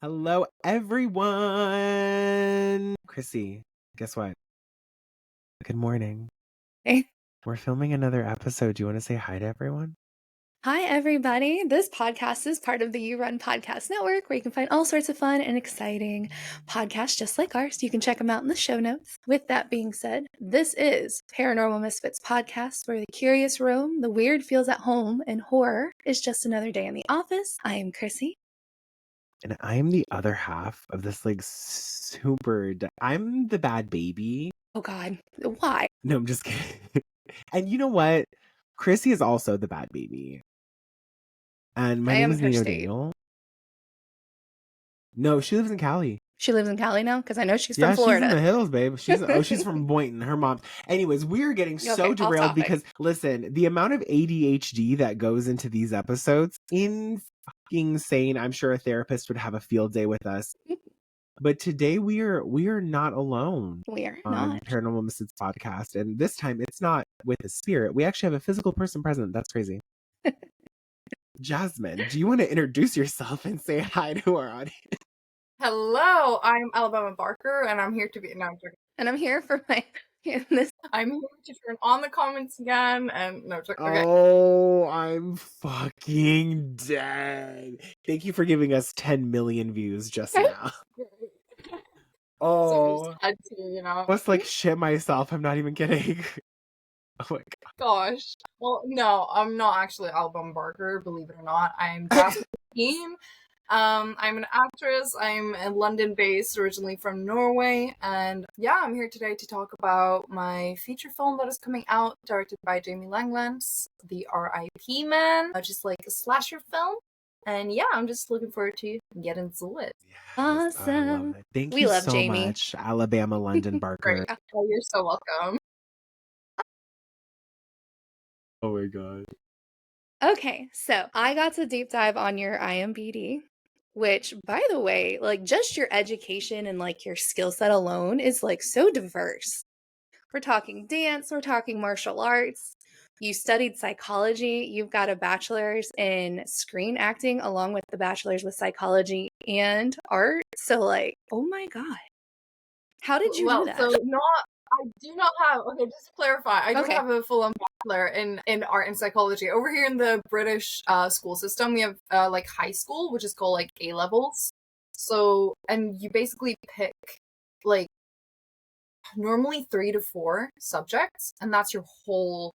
Hello, everyone. Chrissy, guess what? Good morning. Hey. We're filming another episode. Do you want to say hi to everyone? Hi, everybody. This podcast is part of the You Run Podcast Network, where you can find all sorts of fun and exciting podcasts just like ours. You can check them out in the show notes. With that being said, this is Paranormal Misfits Podcast, where the curious roam, the weird feels at home, and horror is just another day in the office. I am Chrissy. And I am the other half of this I'm the bad baby. Oh, God. Why? No, I'm just kidding. And you know what? Chrissy is also the bad baby. And my name is Nino Daniel. No, she lives in Cali. She lives in Cali now? Because I know she's from Florida. She's in the hills, babe. She's from Boynton. Her mom. Anyways, we are getting so derailed because, listen, the amount of ADHD that goes into these episodes, insane. I'm sure a therapist would have a field day with us. But today we are not alone. We are on not. Paranormal Misfits Podcast. And this time it's not with a spirit. We actually have a physical person present. That's crazy. Jasmine, do you want to introduce yourself and say hi to our audience? Hello, I'm Alabama Barker, and I'm here to be. No, I'm joking. And I'm here for my. I'm here to turn on the comments again, and no, joking. Okay. Oh, I'm fucking dead. Thank you for giving us 10 million views just now. Oh, so had to, I must shit myself. I'm not even kidding. Oh my gosh. Well, no, I'm not actually Alabama Barker, believe it or not. I'm Jasmine Kheen. I'm an actress. I'm London-based, originally from Norway, and yeah, I'm here today to talk about my feature film that is coming out, directed by Jamie Langlands, the R.I.P. Man, which is like a slasher film. And yeah, I'm just looking forward to get into it. Yes, awesome. Thank you so Jamie. much, Alabama London Barker. Great. Oh, you're so welcome. Oh my god. Okay, so I got to deep dive on your IMDb, which, by the way, just your education and your skill set alone is so diverse. We're talking dance, we're talking martial arts. You studied psychology. You've got a bachelor's in screen acting along with the bachelor's with psychology and art. So oh my god. How did you do that? I do not have, just to clarify, I don't have a full-on bachelor in art and psychology. Over here in the British school system, we have high school, which is called A-levels. So, and you basically pick normally 3 to 4 subjects, and that's your whole,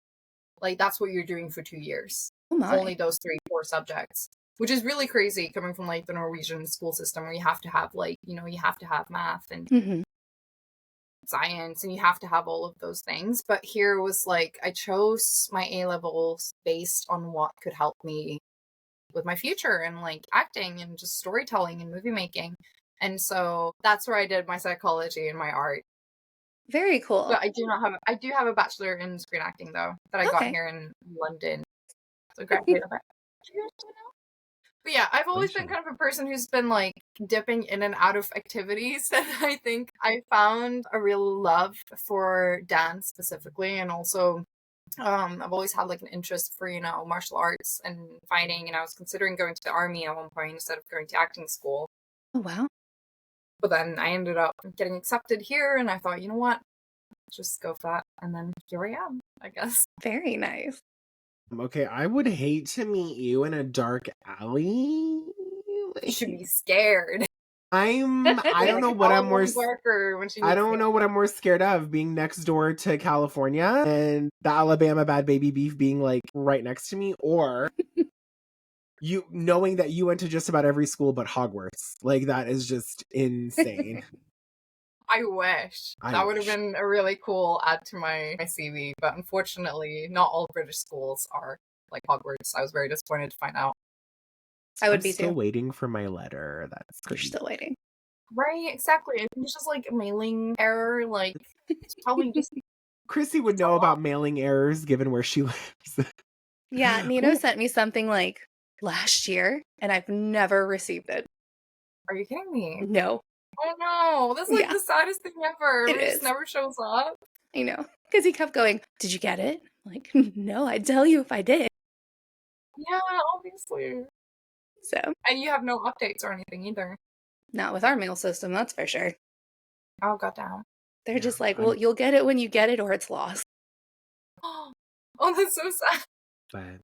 that's what you're doing for 2 years. Oh my. Only those 3-4 subjects, which is really crazy coming from the Norwegian school system, where you have to have you have to have math and science, and you have to have all of those things. But here was I chose my A-levels based on what could help me with my future and acting and just storytelling and movie making. And so that's where I did my psychology and my art. Very cool. But I do have a bachelor in screen acting though, that I got here in London. So graduated about 2 years ago now. But yeah, I've always been kind of a person who's been dipping in and out of activities, and I think I found a real love for dance specifically, and also I've always had an interest for martial arts and fighting, and I was considering going to the army at one point instead of going to acting school. Oh wow. But then I ended up getting accepted here, and I thought, you know what, just go for that, and then here I am, I guess. Very nice. Okay, I would hate to meet you in a dark alley. You should be scared. I don't know what I'm more scared of, being next door to California and the Alabama bad baby beef being right next to me, or you knowing that you went to just about every school but Hogwarts. That is just insane. I wish. That would have been a really cool add to my CV, but unfortunately, not all British schools are like Hogwarts. I was very disappointed to find out. I would be still waiting for my letter. That's You're still waiting. Right, exactly. I think it's just a mailing error. It's probably just... Chrissy would know about mailing errors given where she lives. Yeah, Nino sent me something last year, and I've never received it. Are you kidding me? No. Oh no, that's the saddest thing ever. It just never shows up. I know, because he kept going, did you get it? No, I'd tell you if I did. Yeah, obviously. So. And you have no updates or anything either. Not with our mail system, that's for sure. Oh, goddamn. They're just like, well, you'll get it when you get it or it's lost. Oh, that's so sad. But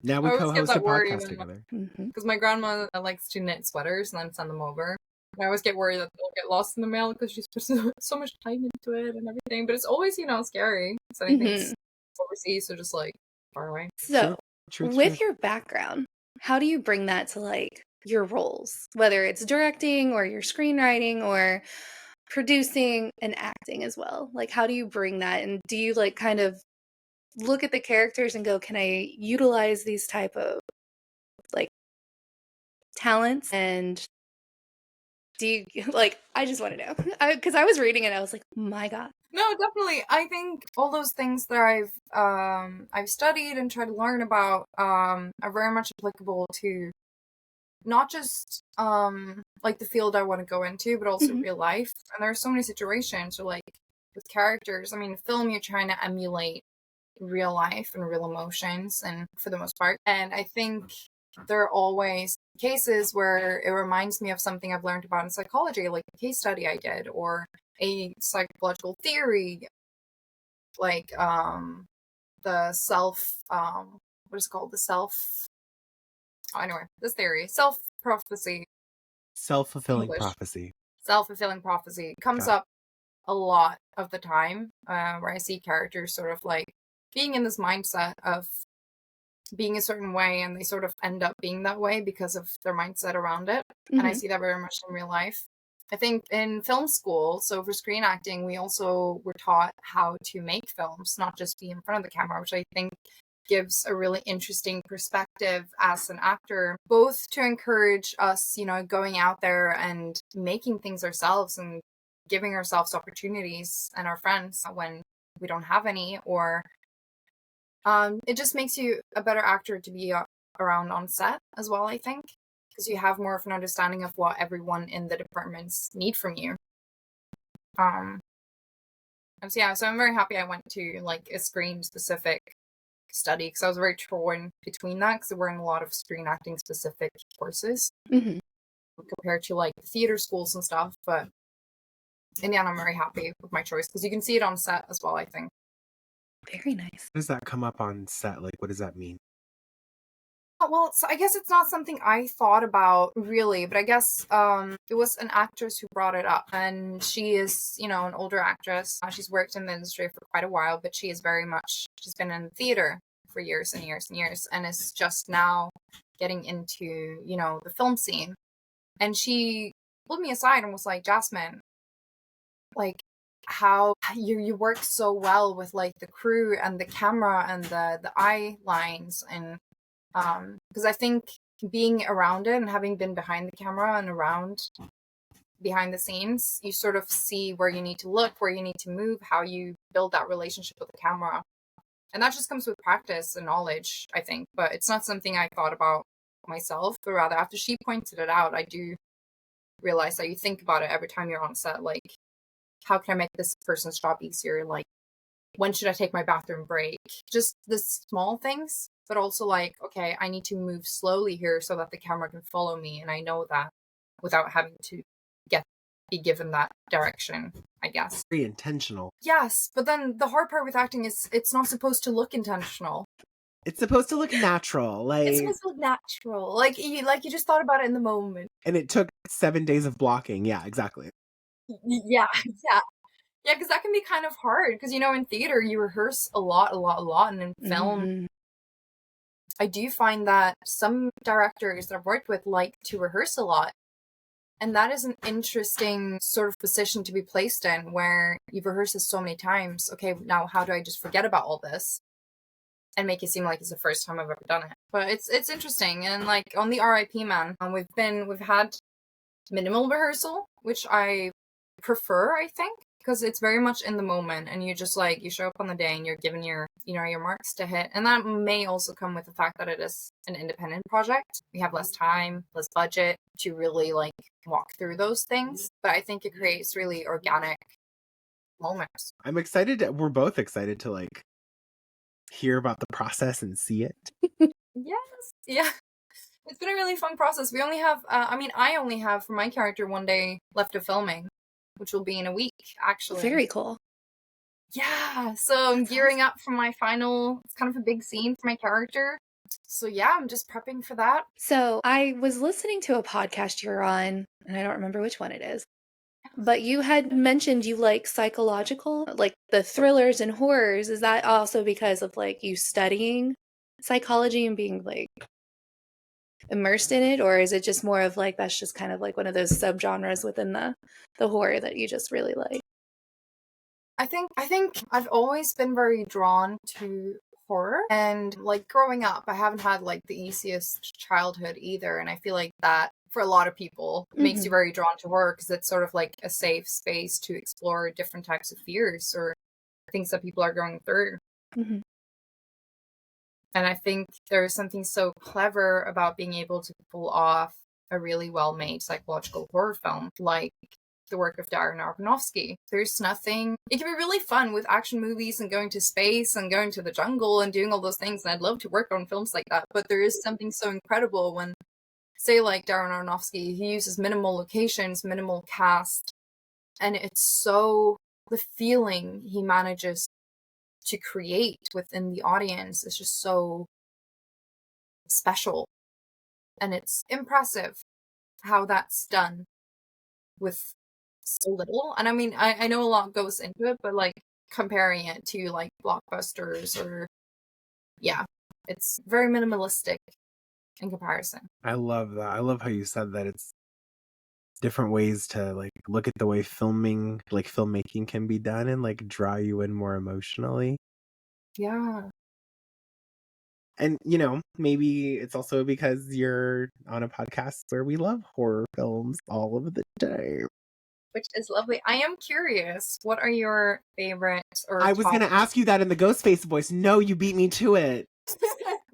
now we co-host a podcast together. Because my grandma likes to knit sweaters and then send them over. And I always get worried that they'll get lost in the mail because she's put so much time into it and everything. But it's always, scary. So I think it's overseas, so just like far away. So, with your background, how do you bring that to like your roles? Whether it's directing or your screenwriting or producing and acting as well. Like, how do you bring that? And do you like kind of look at the characters and go, can I utilize these type of like talents? And do you like, I just want to know, because I was reading it, I was like, my God. No, definitely. I think all those things that I've studied and tried to learn about are very much applicable to not just like the field I want to go into, but also real life. And there are so many situations, so like with characters. I mean, film, you're trying to emulate real life and real emotions, and for the most part. And I think there are always cases where it reminds me of something I've learned about in psychology, like a case study I did, or a psychological theory, like the self what is it called? This theory, self-prophecy. Self-fulfilling prophecy. Self-fulfilling prophecy comes up a lot of the time, where I see characters sort of like being in this mindset of being a certain way, and they sort of end up being that way because of their mindset around it. And I see that very much in real life. I think in film school, so for screen acting, we also were taught how to make films, not just be in front of the camera, which I think gives a really interesting perspective as an actor, both to encourage us, going out there and making things ourselves and giving ourselves opportunities and our friends when we don't have any, or it just makes you a better actor to be around on set as well, I think, because you have more of an understanding of what everyone in the departments need from you. And so I'm very happy I went to like a screen specific study, because I was very torn between that, because we're in a lot of screen acting specific courses compared to like theater schools and stuff. But in the end, I'm very happy with my choice, because you can see it on set as well, I think. Very nice. How does that come up on set? Like, what does that mean? Well, so I guess it's not something I thought about really, but I guess it was an actress who brought it up, and she is, an older actress. She's worked in the industry for quite a while, but she's been in theater for years and years and years, and is just now getting into, the film scene. And she pulled me aside and was like, Jasmine, like, how you work so well with like the crew and the camera and the eye lines, and because I think being around it and having been behind the camera and around behind the scenes, you sort of see where you need to look, where you need to move, how you build that relationship with the camera. And that just comes with practice and knowledge, I think. But it's not something I thought about myself, but rather after she pointed it out, I do realize that you think about it every time you're on set, like, how can I make this person's job easier? Like, when should I take my bathroom break? Just the small things, but also like, okay, I need to move slowly here so that the camera can follow me. And I know that without having to be given that direction, I guess. Very intentional. Yes, but then the hard part with acting is it's not supposed to look intentional. It's supposed to look natural. Like, it's supposed to look natural. Like you just thought about it in the moment. And it took 7 days of blocking. Yeah, exactly. Yeah, because that can be kind of hard, because in theater you rehearse a lot, and in film I do find that some directors that I've worked with like to rehearse a lot, and that is an interesting sort of position to be placed in, where you've rehearsed this so many times. Okay, now how do I just forget about all this and make it seem like it's the first time I've ever done it? But it's interesting. And like on the R.I.P. Man, we've had minimal rehearsal, which I prefer, I think, because it's very much in the moment, and you just like, you show up on the day and you're given your your marks to hit. And that may also come with the fact that it is an independent project. We have less time, less budget to really like walk through those things, but I think it creates really organic moments. I'm excited. We're both excited to like hear about the process and see it. Yes. Yeah. It's been a really fun process. We only have, I only have for my character 1 day left of filming, which will be in a week, actually. Very cool. Yeah, so I'm gearing up for my final, it's kind of a big scene for my character. So yeah, I'm just prepping for that. So I was listening to a podcast you're on, and I don't remember which one it is, but you had mentioned you like psychological, like the thrillers and horrors. Is that also because of like you studying psychology and being like immersed in it, or is it just more of like that's just kind of like one of those subgenres within the horror that you just really like? I think I've always been very drawn to horror, and like growing up I haven't had like the easiest childhood either, and I feel like that for a lot of people makes you very drawn to horror because it's sort of like a safe space to explore different types of fears or things that people are going through. And I think there's something so clever about being able to pull off a really well-made psychological horror film like the work of Darren Aronofsky. There's nothing, it can be really fun with action movies and going to space and going to the jungle and doing all those things, and I'd love to work on films like that, but there is something so incredible when, say like Darren Aronofsky, he uses minimal locations, minimal cast, and it's so, the feeling he manages to create within the audience is just so special, and it's impressive how that's done with so little. And I mean, I know a lot goes into it, but like comparing it to like blockbusters or it's very minimalistic in comparison. I love that. I love how you said that it's different ways to like look at the way filmmaking can be done and like draw you in more emotionally. Yeah. And you know, maybe it's also because you're on a podcast where we love horror films all of the time. Which is lovely. I am curious, what are your favorites or I was going to ask you that in the Ghostface voice. No, you beat me to it.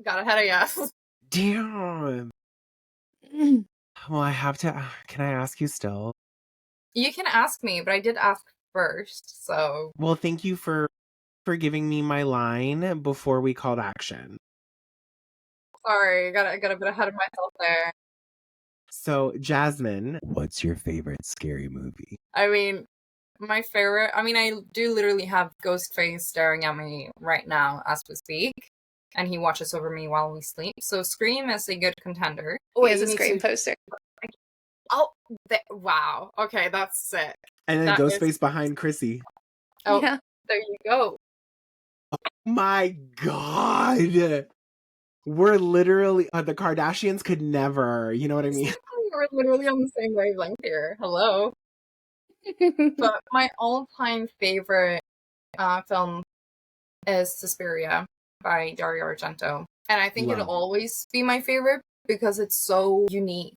Got ahead of you. Damn. Well, I have to. Can I ask you still? You can ask me, but I did ask first, so. Well, thank you for giving me my line before we called action. Sorry, got a bit ahead of myself there. So, Jasmine, what's your favorite scary movie? I mean, my favorite, I do literally have Ghostface staring at me right now as we speak, and he watches over me while we sleep. So Scream is a good contender. Oh, it's a Scream poster. Oh, wow. Okay, that's sick. And then Ghostface behind Chrissy. Oh, yeah. There you go. Oh my God. We're literally, the Kardashians could never, you know what I mean? We're literally on the same wavelength here. Hello. But my all-time favorite film is Suspiria by Dario Argento. And I think it'll always be my favorite because it's so unique.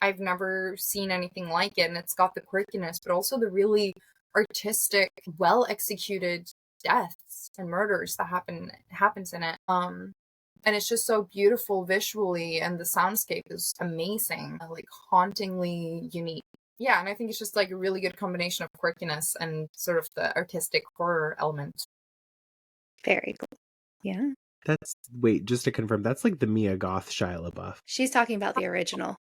I've never seen anything like it, and it's got the quirkiness, but also the really artistic, well-executed deaths and murders that happens in it. And it's just so beautiful visually, and the soundscape is amazing, like hauntingly unique. Yeah, and I think it's just like a really good combination of quirkiness and sort of the artistic horror element. Very cool. Yeah. Wait, just to confirm, that's like the Mia Goth Shia LaBeouf. She's talking about the original.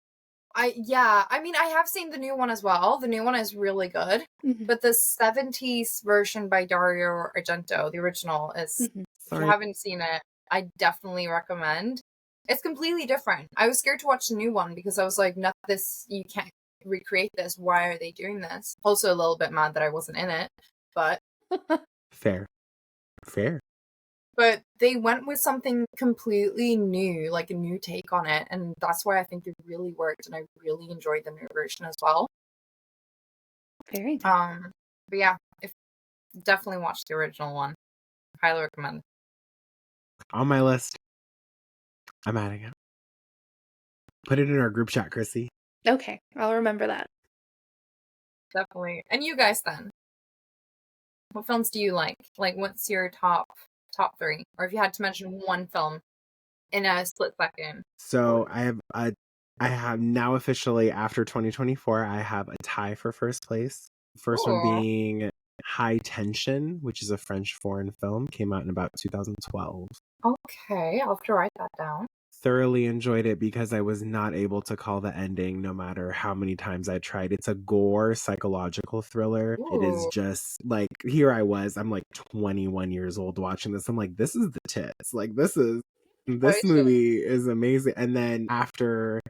I have seen the new one as well. The new one is really good. But the 70s version by Dario Argento, the original, is, if you haven't seen it, I definitely recommend. It's completely different. I was scared to watch the new one because I was like, no, you can't recreate this. Why are they doing this? Also a little bit mad that I wasn't in it, but Fair. But they went with something completely new, like a new take on it, and that's why I think it really worked, and I really enjoyed the new version as well. Very good. But yeah, definitely watch the original one. Highly recommend. On my list. I'm adding it. Put it in our group chat, Chrissy. Okay, I'll remember that. Definitely. And you guys then? What films do you like? Like, what's your top 3? Or if you had to mention one film in a split second. So I have now officially, after 2024, I have a tie for first place. First one being High Tension, which is a French foreign film, came out in about 2012. Okay, I'll have to write that down. thoroughly enjoyed it because I was not able to call the ending no matter how many times I tried. It's a gore psychological thriller. Ooh. It is just like, here I was, I'm like 21 years old watching this. I'm like, this is the tits. Like, this movie is amazing. And then after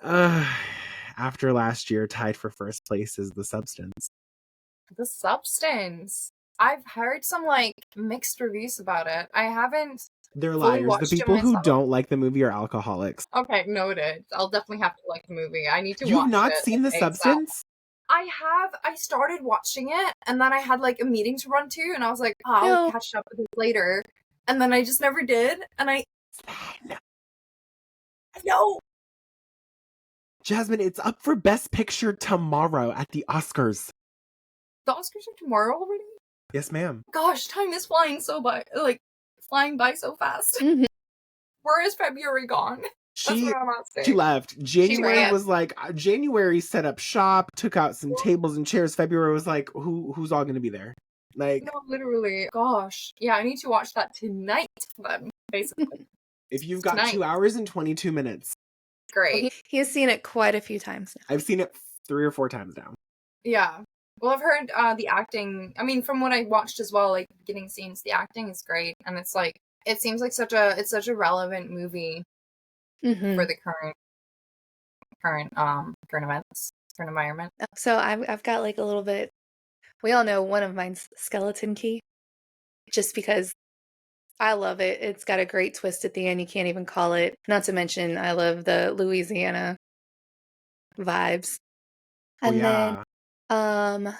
last year, tied for first place is The Substance. The Substance. I've heard some like mixed reviews about it. I haven't. They're liars. The people who don't like the movie are alcoholics. Okay, noted. I'll definitely have to like the movie. I need to watch it. You've not seen The Substance? I have. I started watching it, and then I had like a meeting to run to, and I was like, oh, I'll catch up with it later. And then I just never did, and I know. Jasmine, it's up for Best Picture tomorrow at the Oscars. The Oscars are tomorrow already? Yes, ma'am. Gosh, time is flying flying by so fast. Mm-hmm. Where is February gone? She left. January was like, January set up shop, took out some tables and chairs. February was like, who's all gonna be there? Like, no, literally. Gosh. Yeah, I need to watch that tonight then, basically. If you've got 2 hours and 22 minutes. Great. He has seen it quite a few times now. I've seen it 3 or 4 times now. Yeah. Well, I've heard the acting, I mean, from what I watched as well, like, beginning scenes, the acting is great. And it's like, it seems like such a relevant movie for the current events, current environment. So I've got like a little bit, we all know one of mine's Skeleton Key, just because I love it. It's got a great twist at the end. You can't even call it. Not to mention, I love the Louisiana vibes. And then, I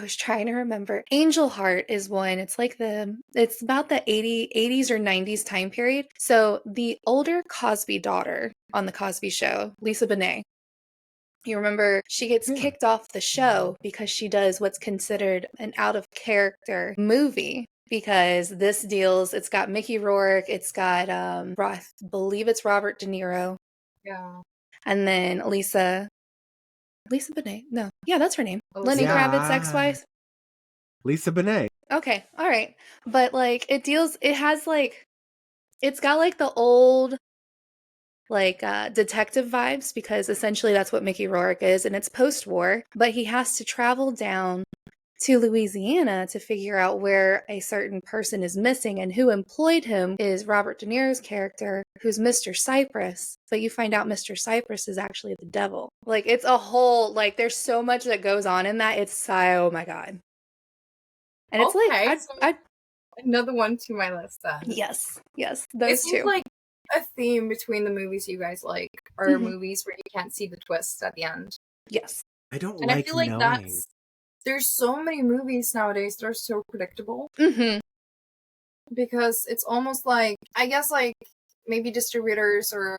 was trying to remember. Angel Heart is one. It's like it's about the 80s or 90s time period. So the older Cosby daughter on the Cosby Show, Lisa Bonet, you remember she gets kicked off the show because she does what's considered an out of character movie. Because it's got Mickey Rourke, it's got, I believe it's Robert De Niro. Yeah. And then Lisa Bonet. No. Yeah, that's her name. Lenny Kravitz's ex-wife. Lisa Bonet. Okay. All right. But like, it's got like the old, like, detective vibes, because essentially that's what Mickey Rourke is, and it's post-war, but he has to travel down to Louisiana to figure out where a certain person is missing, and who employed him is Robert De Niro's character, who's Mr. Cypress, but you find out Mr. Cypress is actually the devil. Like, it's a whole, like, there's so much that goes on in that. It's oh my god. And it's another one to my list then. Yes, those two. It's like a theme between the movies you guys like, or movies where you can't see the twists at the end. Yes. I don't and like I feel like knowing. There's so many movies nowadays that are so predictable. Because it's almost like, I guess, like, maybe distributors or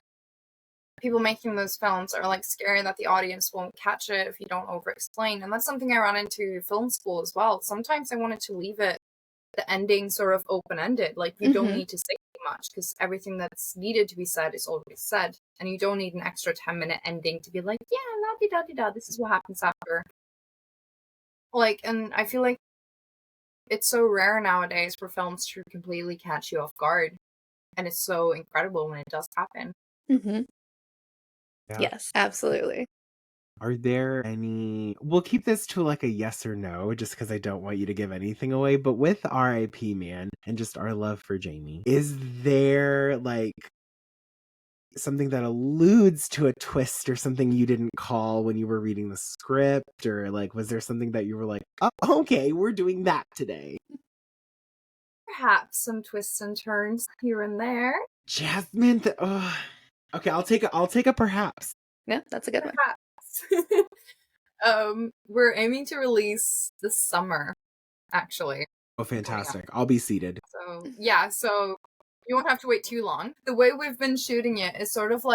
people making those films are, like, scared that the audience won't catch it if you don't over-explain. And that's something I ran into film school as well. Sometimes I wanted to leave the ending sort of open-ended. Like, you don't need to say too much, because everything that's needed to be said is already said. And you don't need an extra 10-minute ending to be like, yeah, la-di-da-di-da, this is what happens after. Like, and I feel like it's so rare nowadays for films to completely catch you off guard. And it's so incredible when it does happen. Yeah. Yes, absolutely. Are there any... We'll keep this to like a yes or no, just because I don't want you to give anything away. But with R.I.P. Man and just our love for Jamie, is there like something that alludes to a twist or something you didn't call when you were reading the script? Or like, was there something that you were like, oh, okay, we're doing that today? Perhaps some twists and turns here and there. Jasmine, okay, I'll take a perhaps. Yeah, that's a good one. We're aiming to release this summer, actually. Oh, fantastic. I'll be seated. So, yeah, so you won't have to wait too long. The way we've been shooting it is sort of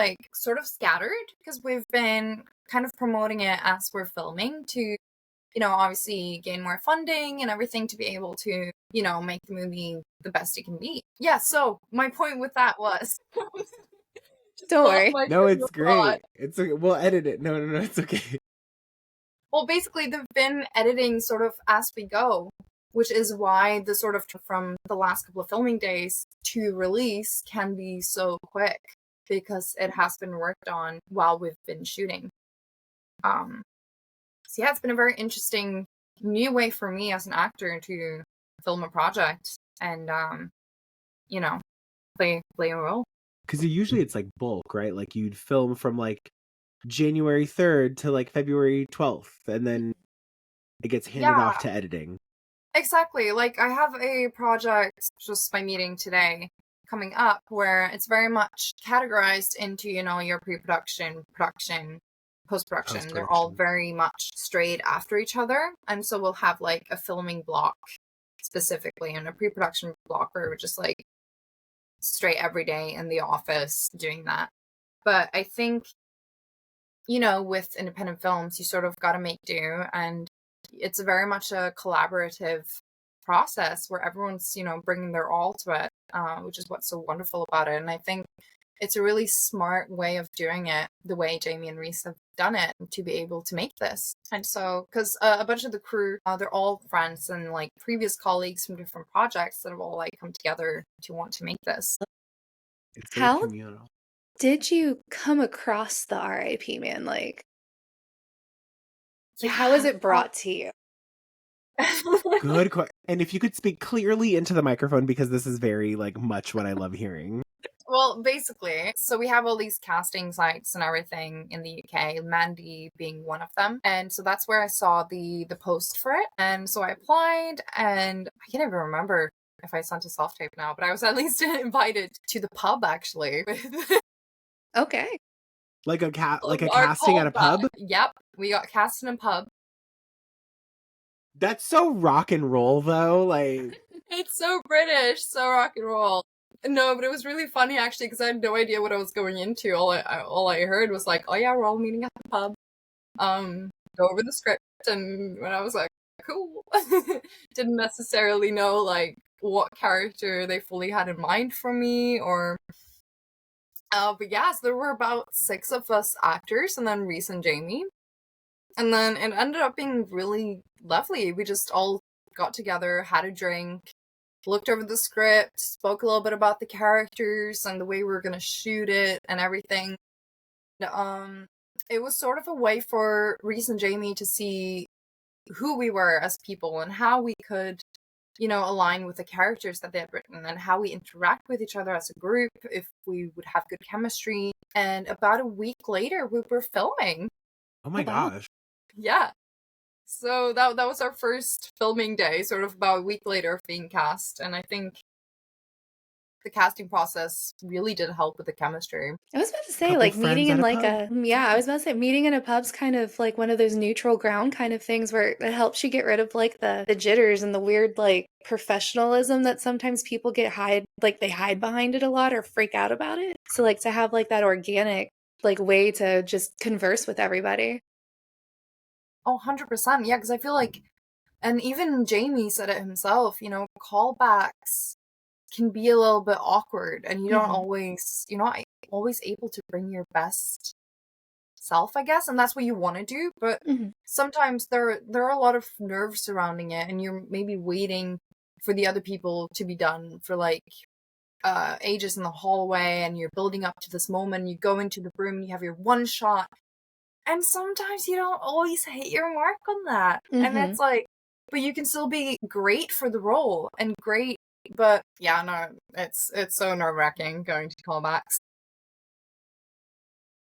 scattered, because we've been kind of promoting it as we're filming to, obviously gain more funding and everything to be able to, make the movie the best it can be. Yeah, so my point with that was... Don't worry. No, it's great. We'll edit it. No, it's okay. Well, basically, they've been editing sort of as we go. which is why the sort of from the last couple of filming days to release can be so quick, because it has been worked on while we've been shooting. So yeah, it's been a very interesting new way for me as an actor to film a project and play a role. Because usually it's like bulk, right? Like you'd film from like January 3rd to like February 12th, and then it gets handed off to editing. Exactly. Like I have a project just by meeting today coming up where it's very much categorized into, your pre-production, production, post-production. They're all very much straight after each other. And so we'll have like a filming block specifically and a pre-production block where we're just like straight every day in the office doing that. But I think, with independent films, you sort of got to make do, and it's very much a collaborative process where everyone's, bringing their all to it, which is what's so wonderful about it. And I think it's a really smart way of doing it, the way Jamie and Reese have done it, to be able to make this. And so, because a bunch of the crew, they're all friends and like previous colleagues from different projects that have all like come together to want to make this. It's very communal. Did you come across the R.I.P. Man? Like how was it brought to you? Good question. And if you could speak clearly into the microphone, because this is very like much what I love hearing. Well, basically, so we have all these casting sites and everything in the UK, Mandy being one of them. And so that's where I saw the post for it. And so I applied, and I can't even remember if I sent a self tape now, but I was at least invited to the pub actually. Okay. Like a casting at a pub? Yep. We got cast in a pub. That's so rock and roll though. Like it's so British, so rock and roll. No, but it was really funny actually, because I had no idea what I was going into. All I heard was like, oh yeah, we're all meeting at the pub. Go over the script, and when I was like, cool. Didn't necessarily know like what character they fully had in mind for me, or but yeah, so there were about 6 of us actors, and then Reese and Jamie. And then it ended up being really lovely. We just all got together, had a drink, looked over the script, spoke a little bit about the characters and the way we were going to shoot it and everything. It was sort of a way for Reese and Jamie to see who we were as people and how we could, align with the characters that they had written, and how we interact with each other as a group, if we would have good chemistry. And about a week later, we were filming. Oh my gosh. Yeah. So that was our first filming day, sort of about a week later of being cast. And I think the casting process really did help with the chemistry. I was about to say, like, meeting in like I was about to say meeting in a pub's kind of like one of those neutral ground kind of things where it helps you get rid of like the jitters and the weird like professionalism that sometimes people they hide behind it a lot or freak out about it. So like to have like that organic like way to just converse with everybody. Oh, 100%. Yeah, because I feel like, and even Jamie said it himself, callbacks can be a little bit awkward, and you're not always able to bring your best self, I guess, and that's what you want to do. But sometimes there are a lot of nerves surrounding it, and you're maybe waiting for the other people to be done for like ages in the hallway, and you're building up to this moment. You go into the room, and you have your one shot. And sometimes you don't always hit your mark on that. And it's like, but you can still be great for the role and great. But yeah, no, it's so nerve-wracking going to callbacks.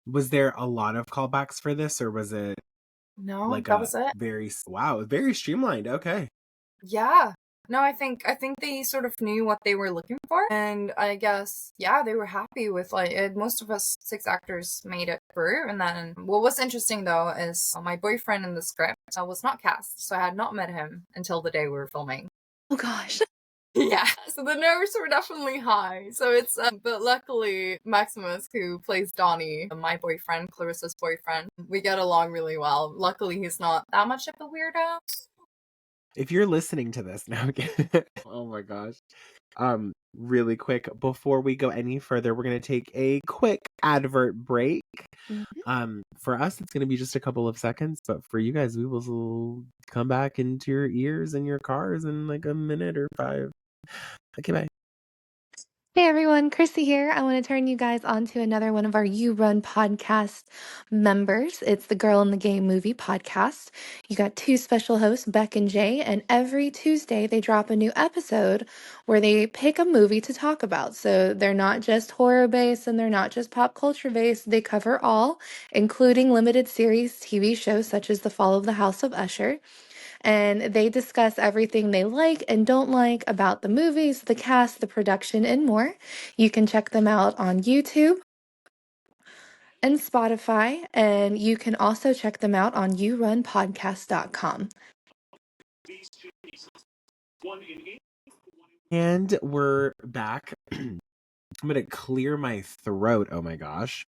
Was there a lot of callbacks for this, or was it that was it. Very streamlined. Okay. Yeah. No, I think they sort of knew what they were looking for, and I guess they were happy with like most of us 6 actors made it through. And then what was interesting though is my boyfriend in the script was not cast, so I had not met him until the day we were filming. Oh gosh. Yeah, so the nerves were definitely high. So it's but luckily Maximus, who plays Donnie, my boyfriend, Clarissa's boyfriend, we get along really well. Luckily he's not that much of a weirdo. If you're listening to this now, oh my gosh. really quick, before we go any further, we're going to take a quick advert break. For us, it's going to be just a couple of seconds, but for you guys, we will come back into your ears and your cars in like a minute or 5. Okay, bye. Hey everyone, Chrissy here. I want to turn you guys on to another one of our You Run podcast members. It's the Girl in the Game Movie podcast. You got 2 special hosts, Beck and Jay, and every Tuesday they drop a new episode where they pick a movie to talk about. So they're not just horror based and they're not just pop culture based. They cover all, including limited series TV shows such as The Fall of the House of Usher. And they discuss everything they like and don't like about the movies, the cast, the production, and more. You can check them out on YouTube and Spotify, and you can also check them out on yourunpodcast.com. And we're back. I'm going to clear my throat. Oh my gosh.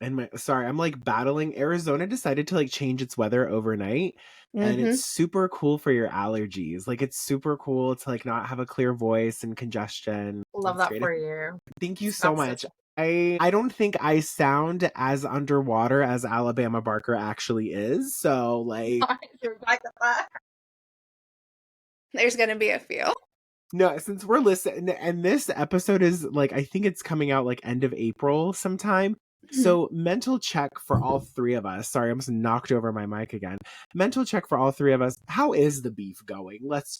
And I'm like battling. Arizona decided to like change its weather overnight. And it's super cool for your allergies. Like it's super cool to like not have a clear voice and congestion. Love that for you. Thank you so much. I don't think I sound as underwater as Alabama Barker actually is. So like you're back at that. There's gonna be a few. No, since we're listening, and this episode is like, I think it's coming out like end of April sometime. So mental check for all 3 of us. Sorry, I almost knocked over my mic again. Mental check for all 3 of us. How is the beef going? Let's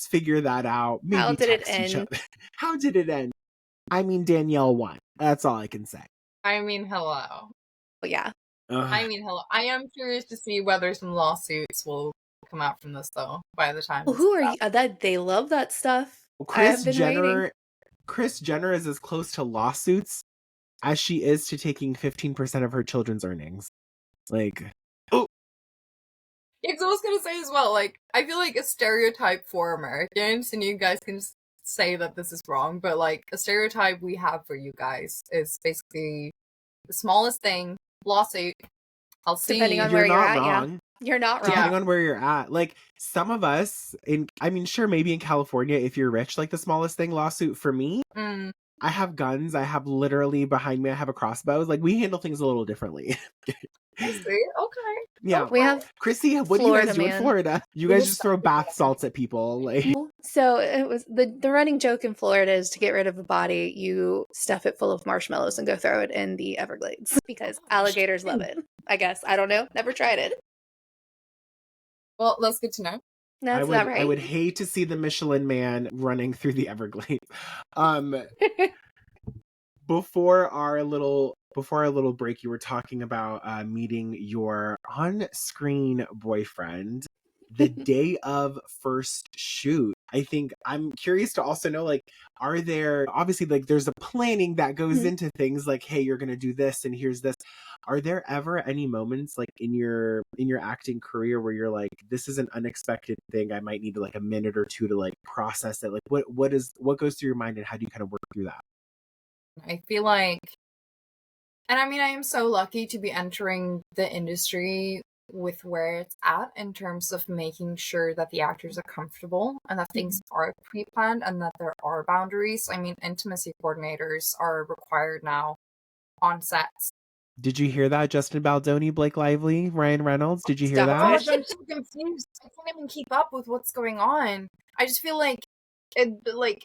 figure that out. Maybe How did it text each end? other. How did it end? I mean, Danielle won. That's all I can say. I mean, hello. Well, yeah. I mean, hello. I am curious to see whether some lawsuits will come out from this, though, by the time. Well, who are you? They love that stuff. Kris Jenner is as close to lawsuits as she is to taking 15% of her children's earnings. Like, oh. Yeah, because I was gonna say as well, like, I feel like a stereotype for Americans, and you guys can say that this is wrong, but like, a stereotype we have for you guys is basically the smallest thing, lawsuit. I'll see. Depending on where you're at, wrong. yeah. You're not wrong. Depending on where you're at. Like, some of us, sure, maybe in California, if you're rich, like the smallest thing lawsuit for me, I have guns. I have literally behind me, I have a crossbow. Like, we handle things a little differently. I see. Okay. Yeah. We have Chrissy, what do you guys do in Florida? You guys just throw bath salts at people. Like, so it was the running joke in Florida is to get rid of a body, you stuff it full of marshmallows and go throw it in the Everglades because alligators love it. I guess. I don't know. Never tried it. Well, that's good to know. That's not right. I would hate to see the Michelin Man running through the Everglades. Before our little break, you were talking about meeting your on-screen boyfriend the day of first shoot. I think I'm curious to also know, like, are there, obviously, like, there's a planning that goes into things like, hey, you're going to do this and here's this. Are there ever any moments like in your acting career where you're like, this is an unexpected thing, I might need like a minute or 2 to like process it? Like what goes through your mind and how do you kind of work through that? I feel like, and I mean, I am so lucky to be entering the industry with where it's at in terms of making sure that the actors are comfortable and that things are pre-planned and that there are boundaries. I mean, intimacy coordinators are required now on sets. Did you hear that? Justin Baldoni, Blake Lively, Ryan Reynolds. Did you hear that? I'm so confused. I can't even keep up with what's going on. I just feel like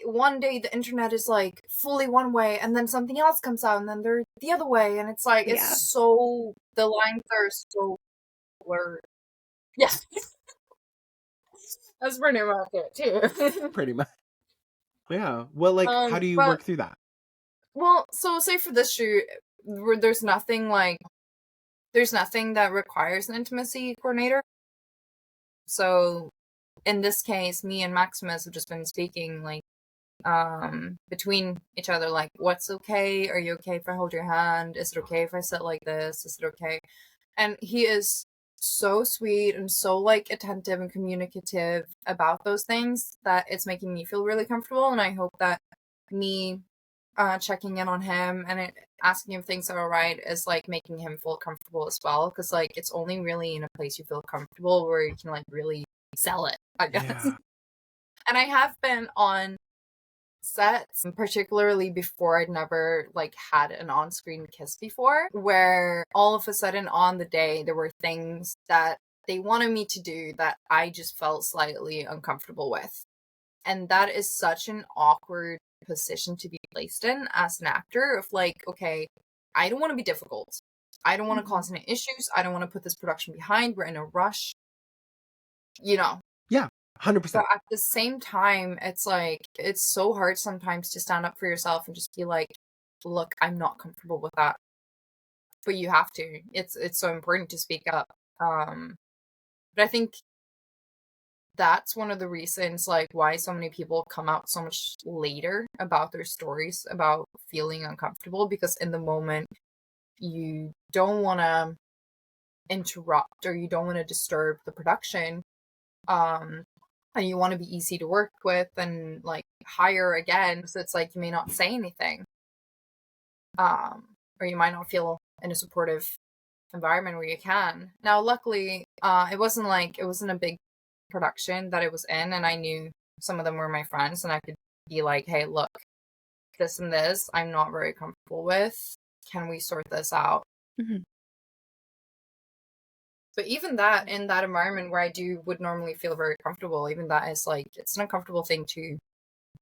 one day the internet is like fully one way and then something else comes out and then they're the other way, and it's like it's so, the lines are so blurred. Yeah. That's pretty much it too. Pretty much. Yeah. Well, like, how do you work through that? Well, so say for this shoot, there's nothing that requires an intimacy coordinator. So in this case, me and Maximus have just been speaking like between each other, like, what's okay? Are you okay if I hold your hand? Is it okay if I sit like this? Is it okay? And he is so sweet and so like attentive and communicative about those things that it's making me feel really comfortable. And I hope that me checking in on him and asking him if things are alright is like making him feel comfortable as well, because like it's only really in a place you feel comfortable where you can like really sell it, I guess. Yeah. And I have been on sets, particularly before I'd never like had an on-screen kiss before, where all of a sudden on the day there were things that they wanted me to do that I just felt slightly uncomfortable with. And that is such an awkward position to be placed in as an actor of like, okay, I don't want to be difficult. I don't want to cause any issues. I don't want to put this production behind. We're in a rush. You know. Yeah, 100%. But at the same time, it's like, it's so hard sometimes to stand up for yourself and just be like, look, I'm not comfortable with that. But you have to. It's so important to speak up. But I think that's one of the reasons like why so many people come out so much later about their stories about feeling uncomfortable, because in the moment you don't want to interrupt or you don't want to disturb the production, and you want to be easy to work with and like hire again, so it's like you may not say anything, or you might not feel in a supportive environment where you can. Now luckily it wasn't a big production that it was in, and I knew some of them were my friends, and I could be like, hey, look, this and this I'm not very comfortable with, can we sort this out? But even that, in that environment where I would normally feel very comfortable, even that is like, it's an uncomfortable thing to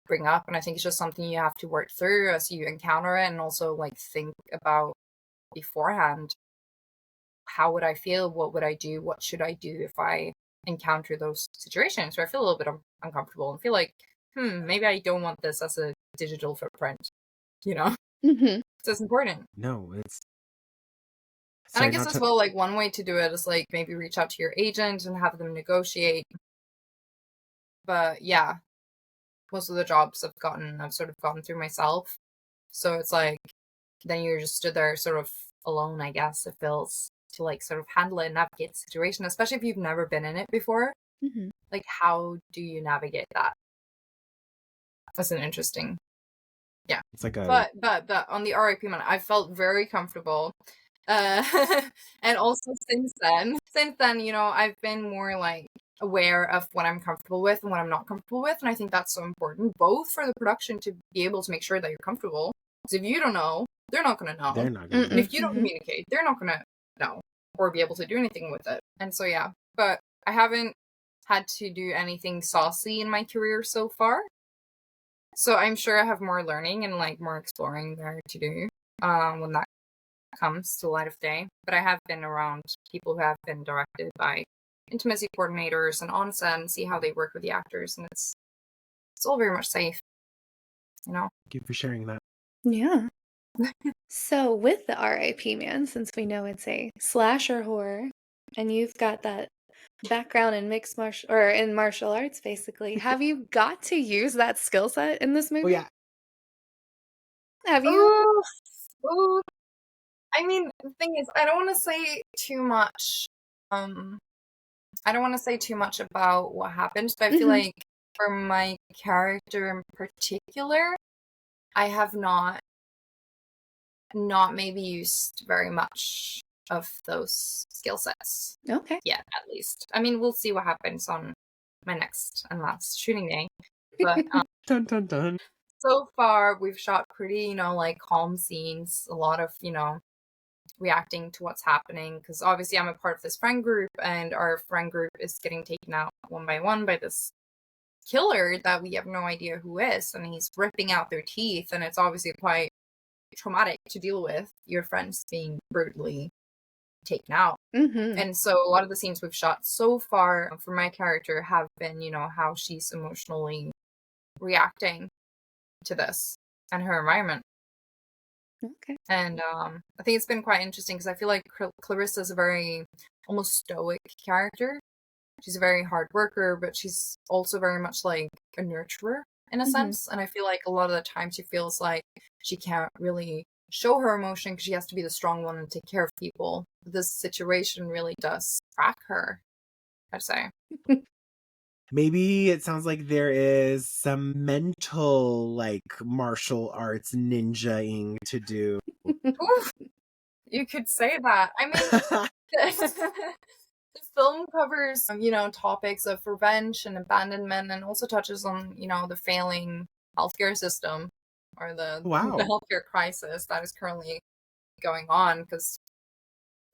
bring up, and I think it's just something you have to work through as you encounter it, and also like think about beforehand, how would I feel, what would I do, what should I do if I encounter those situations where I feel a little bit uncomfortable and feel like, maybe I don't want this as a digital footprint, you know? So it's important. No, it's... And I guess as well, like one way to do it is like maybe reach out to your agent and have them negotiate. But yeah, most of the jobs I've sort of gotten through myself. So it's like, then you're just stood there sort of alone, I guess it feels, to like sort of handle it and navigate the situation, especially if you've never been in it before. Like, how do you navigate that? That's an interesting, yeah. It's like a... But on the R.I.P Man, I felt very comfortable. And also since then, you know, I've been more like aware of what I'm comfortable with and what I'm not comfortable with, and I think that's so important, both for the production to be able to make sure that you're comfortable. Because if you don't know, they're not going to know. They're not going to. And if you don't communicate, they're not going to know or be able to do anything with it. And so yeah, but I haven't had to do anything saucy in my career so far. So I'm sure I have more learning and like more exploring there to do when that comes to light of day. But I have been around people who have been directed by intimacy coordinators and on set and see how they work with the actors, and it's all very much safe, you know. Thank you for sharing that. Yeah. So with the R.I.P. Man, since we know it's a slasher horror and you've got that background in martial arts basically, have you got to use that skill set in this movie? Oh yeah. Have you? Ooh. I mean, the thing is, I don't want to say too much. I don't want to say too much about what happened, but I feel like for my character in particular, I have not maybe used very much of those skill sets. Okay. Yeah, at least. I mean, we'll see what happens on my next and last shooting day. But dun dun dun. So far, we've shot pretty, you know, like calm scenes. A lot of, you know, reacting to what's happening, because obviously I'm a part of this friend group, and our friend group is getting taken out one by one by this killer that we have no idea who is, and he's ripping out their teeth, and it's obviously quite traumatic to deal with, your friends being brutally taken out. And so a lot of the scenes we've shot so far for my character have been, you know, how she's emotionally reacting to this and her environment. Okay. And I think it's been quite interesting, because I feel like Clarissa's a very almost stoic character. She's a very hard worker, but she's also very much like a nurturer in a sense. And I feel like a lot of the time she feels like she can't really show her emotion because she has to be the strong one and take care of people. This situation really does crack her, I'd say. Maybe it sounds like there is some mental, like, martial arts ninja-ing to do. Oof, you could say that. I mean, the film covers, you know, topics of revenge and abandonment, and also touches on, you know, the failing healthcare system or the Wow. healthcare crisis that is currently going on. Because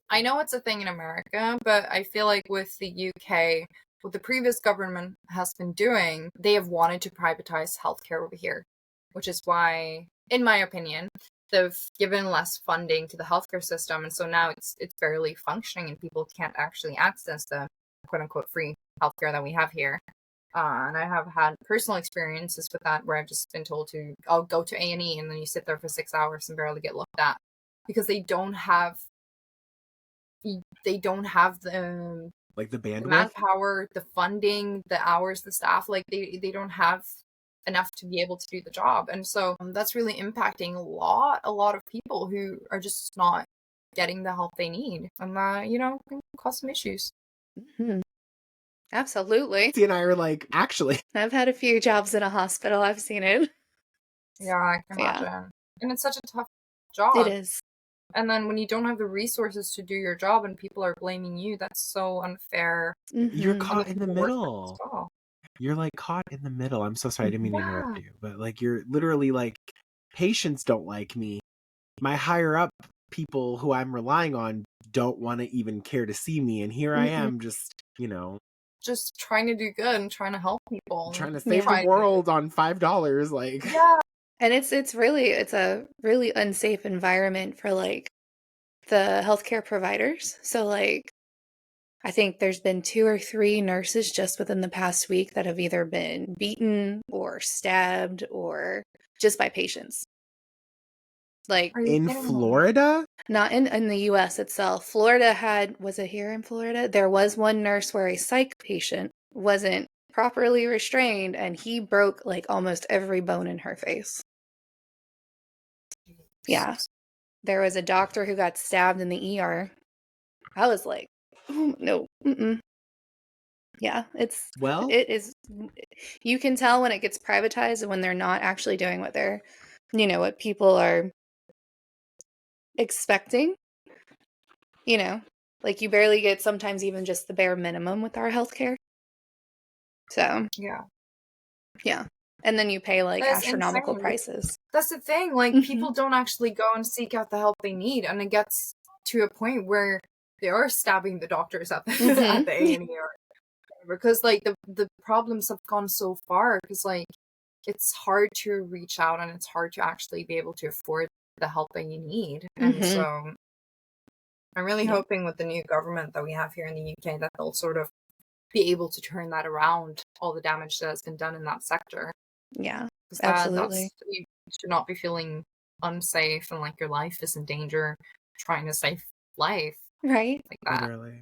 I know it's a thing in America, but I feel like with the UK, what the previous government has been doing, they have wanted to privatize healthcare over here, which is why, in my opinion, they've given less funding to the healthcare system, and so now it's barely functioning, and people can't actually access the quote unquote free healthcare that we have here. And I have had personal experiences with that where I've just been told to, I'll go to A&E, and then you sit there for 6 hours and barely get looked at because they don't have the like the bandwidth, the manpower, the funding, the hours, the staff. Like they don't have enough to be able to do the job, and so that's really impacting a lot of people who are just not getting the help they need, and can cause some issues. Mm-hmm. Absolutely. She and I are like, actually, I've had a few jobs in a hospital. I've seen it. Yeah, I can imagine. And it's such a tough job. It is. And then when you don't have the resources to do your job and people are blaming you, that's so unfair. Mm-hmm. You're caught in the middle. You're like caught in the middle. I'm so sorry, I didn't mean to interrupt you, but like you're literally like, patients don't like me. My higher up people who I'm relying on don't want to even care to see me, and here I am just trying to do good and trying to help people, trying to save the world on $5. Like, and it's a really unsafe environment for like the healthcare providers. So like, I think there's been 2 or 3 nurses just within the past week that have either been beaten or stabbed or just by patients. Like in Florida? Not in the US itself. Florida was it here in Florida? There was one nurse where a psych patient wasn't properly restrained and he broke like almost every bone in her face. Yeah. There was a doctor who got stabbed in the ER. I was like, oh, no. Mm-mm. Yeah, it is. You can tell when it gets privatized and when they're not actually doing what what people are expecting. Like you barely get sometimes even just the bare minimum with our healthcare. So yeah, and then you pay like astronomical prices. That's the thing. Like people don't actually go and seek out the help they need, and it gets to a point where they are stabbing the doctors at the at the A&E or because like the problems have gone so far because like it's hard to reach out and it's hard to actually be able to afford the help that you need. And so I'm really hoping with the new government that we have here in the UK that they'll sort of be able to turn that around, all the damage that has been done in that sector. Yeah, absolutely. You should not be feeling unsafe and like your life is in danger trying to save life. Right. Like that. Literally.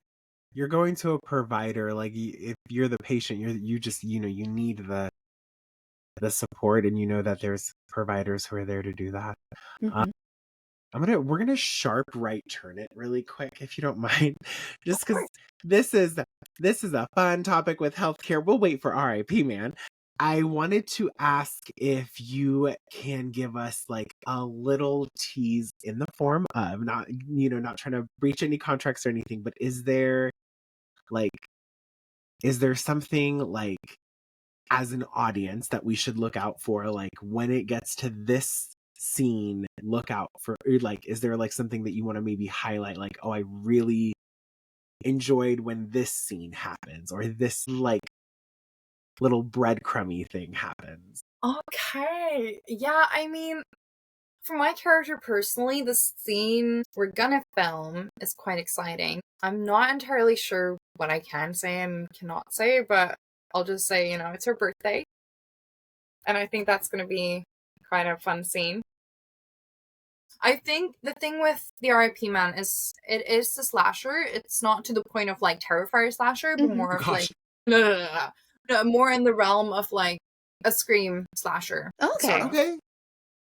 You're going to a provider, like if you're the patient, you just you need the support, and you know that there's providers who are there to do that. We're gonna sharp right turn it really quick if you don't mind, just because this is a fun topic with healthcare. We'll wait for R.I.P. Man. I wanted to ask if you can give us like a little tease in the form of not trying to breach any contracts or anything, but is there something like as an audience that we should look out for, like when it gets to this scene, look out for, like, is there like something that you want to maybe highlight, like, oh, I really enjoyed when this scene happens, or this like little breadcrumby thing happens? Okay. Yeah, I mean, for my character personally, the scene we're gonna film is quite exciting. I'm not entirely sure what I can say and cannot say, but I'll just say, it's her birthday. And I think that's gonna be quite a fun scene. I think the thing with the R.I.P. Man is it is a slasher. It's not to the point of like Terrifier slasher, but more of like no, more in the realm of like a Scream slasher. Okay. Okay.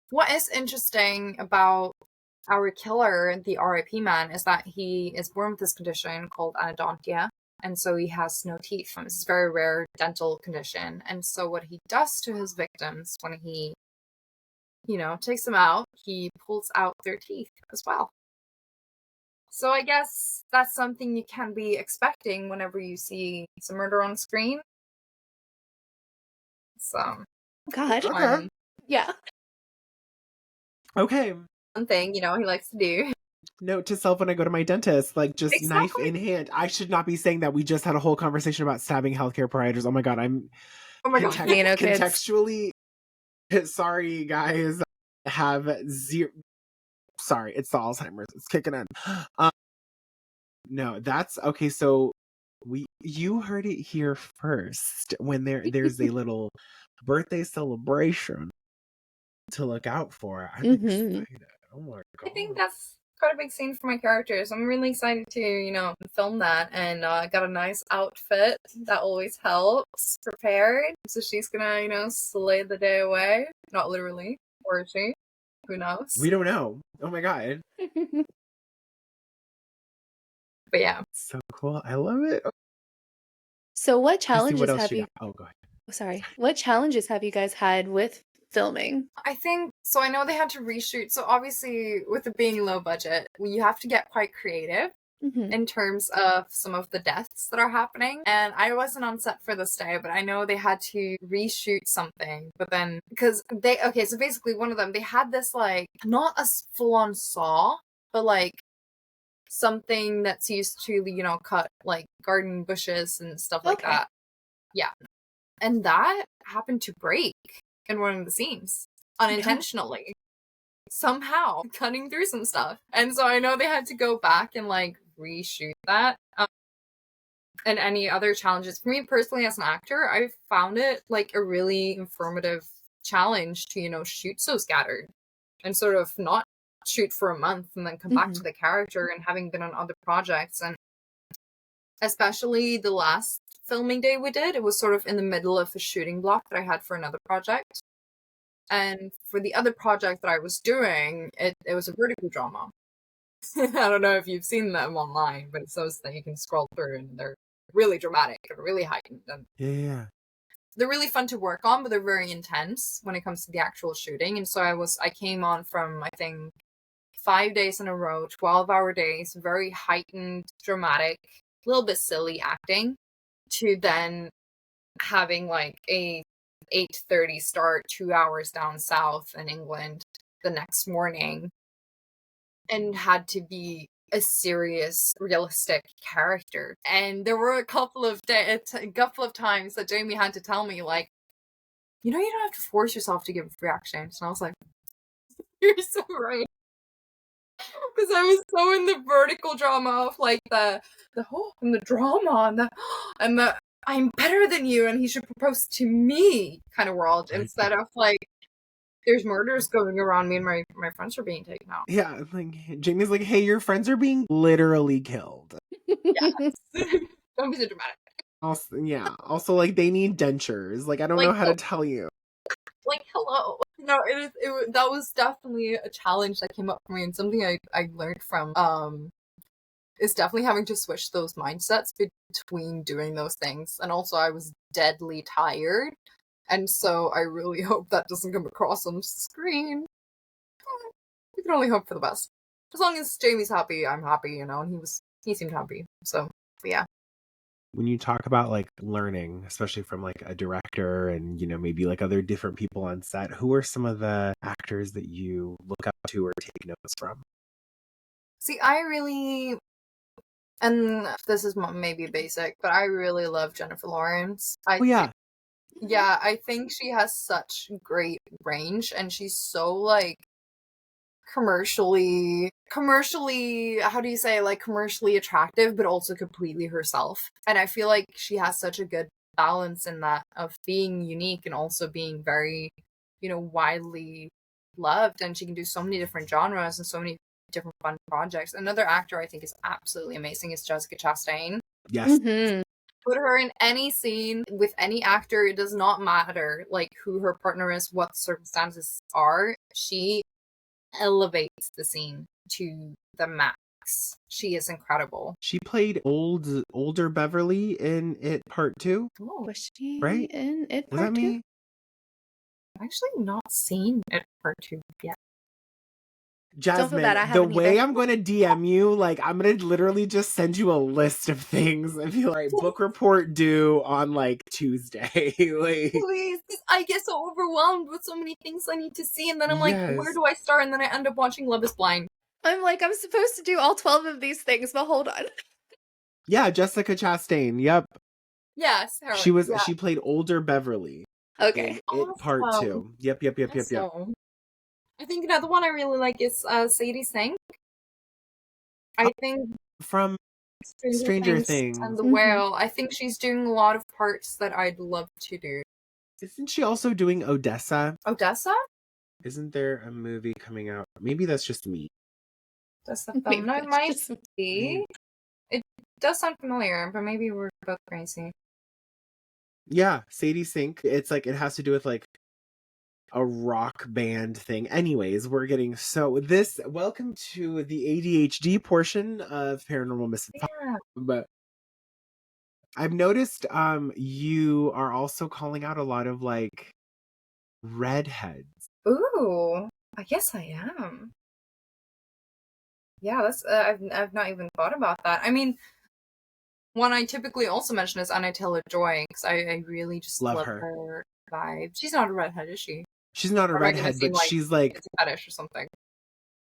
What is interesting about our killer, the R.I.P. Man, is that he is born with this condition called anodontia, and so he has no teeth. This is a very rare dental condition, and so what he does to his victims when he takes them out, he pulls out their teeth as well. So I guess that's something you can be expecting whenever you see some murder on screen. So, God, Yeah. Okay. One thing, he likes to do. Note to self when I go to my dentist, like just knife in hand. I should not be saying that. We just had a whole conversation about stabbing healthcare providers. Oh my God. Contextually, sorry guys, have zero. Sorry, it's the Alzheimer's. It's kicking in. No, that's okay. So you heard it here first. When there's a little birthday celebration to look out for. I'm excited. Oh my God. I think that's quite a big scene for my characters. I'm really excited to, film that, and got a nice outfit. That always helps. Prepared. So she's gonna, slay the day away. Not literally. Or is she? Who knows? We don't know. Oh my God. But yeah. So cool. I love it. So what challenges have you... Oh, go ahead. Sorry. What challenges have you guys had with filming? I think, so I know they had to reshoot. So obviously with it being low budget, you have to get quite creative in terms of some of the deaths that are happening. And I wasn't on set for this day, but I know they had to reshoot something. But then, so basically one of them, they had this like, not a full-on saw, but like something that's used to, cut like garden bushes and stuff like that. Yeah. And that happened to break in one of the scenes unintentionally, somehow cutting through some stuff. And so I know they had to go back and like reshoot that. And any other challenges for me personally as an actor, I found it like a really informative challenge to, shoot so scattered and sort of not shoot for a month and then come back to the character, and having been on other projects, and especially the last filming day we did, it was sort of in the middle of a shooting block that I had for another project. And for the other project that I was doing, it was a vertical drama. I don't know if you've seen them online, but it's those that you can scroll through, and they're really dramatic and really heightened. And yeah. They're really fun to work on, but they're very intense when it comes to the actual shooting. And so I came on from, I think, 5 days in a row, 12-hour days, very heightened, dramatic, a little bit silly acting, to then having like a 8:30 start, 2 hours down south in England the next morning, and had to be a serious, realistic character. And there were a couple of times that Jamie had to tell me, like, you don't have to force yourself to give reactions. And I was like, you're so right. Because I was so in the vertical drama of like the hope and the drama and the I'm better than you and he should propose to me kind of world, instead of like there's murders going around me and my friends are being taken out. Yeah, like Jamie's like, hey, your friends are being literally killed. Yes. Don't be so dramatic. Also, like, they need dentures. Like, I don't know how to tell you. Like, hello. No, that was definitely a challenge that came up for me, and something I learned from is definitely having to switch those mindsets between doing those things. And also I was deadly tired, and so I really hope that doesn't come across on the screen. We can only hope for the best. As long as Jamie's happy, I'm happy, and he seemed happy. So, yeah. When you talk about like learning, especially from like a director and, maybe like other different people on set, who are some of the actors that you look up to or take notes from? See, I really, and this is maybe basic, but I really love Jennifer Lawrence. Yeah, I think she has such great range, and she's so like commercially, how do you say, like commercially attractive, but also completely herself. And I feel like she has such a good balance in that, of being unique and also being very, widely loved. And she can do so many different genres and so many different fun projects. Another actor I think is absolutely amazing is Jessica Chastain. Yes. Put her in any scene with any actor. It does not matter like who her partner is, what the circumstances are. She elevates the scene to the max. She is incredible. She played older Beverly in It Part 2. Oh, was she right? in It Part 2? Was that me? I've actually not seen It Part 2 yet. Jasmine, don't feel bad. I the haven't way either. I'm going to DM you, like, I'm going to literally just send you a list of things and be like, book report due on, like, Tuesday. Like, please, I get so overwhelmed with so many things I need to see, and then I'm like, yes. where do I start? And then I end up watching Love is Blind. I'm like, I'm supposed to do all 12 of these things, but hold on. Yeah, Jessica Chastain. Yep. Yes, her. She played older Beverly. Okay. In It Part 2. Yep. I think another one I really like is Sadie Sink. I think from Stranger Things and The Whale. I think she's doing a lot of parts that I'd love to do. Isn't she also doing Odessa? Odessa? Isn't there a movie coming out? Maybe that's just me. That's the film. No, it might be. It does sound familiar, but maybe we're both crazy. Yeah, Sadie Sink. It's like, it has to do with like a rock band thing. Anyways, we're getting welcome to the ADHD portion of Paranormal Misfits. Yeah. But I've noticed you are also calling out a lot of like redheads. Ooh, I guess I am. Yeah, that's I've not even thought about that. I mean, one I typically also mention is Anna Taylor-Joy, because I really just love her vibe. She's not a redhead, is she? She's not a redhead, but she's like it's a fetish or something.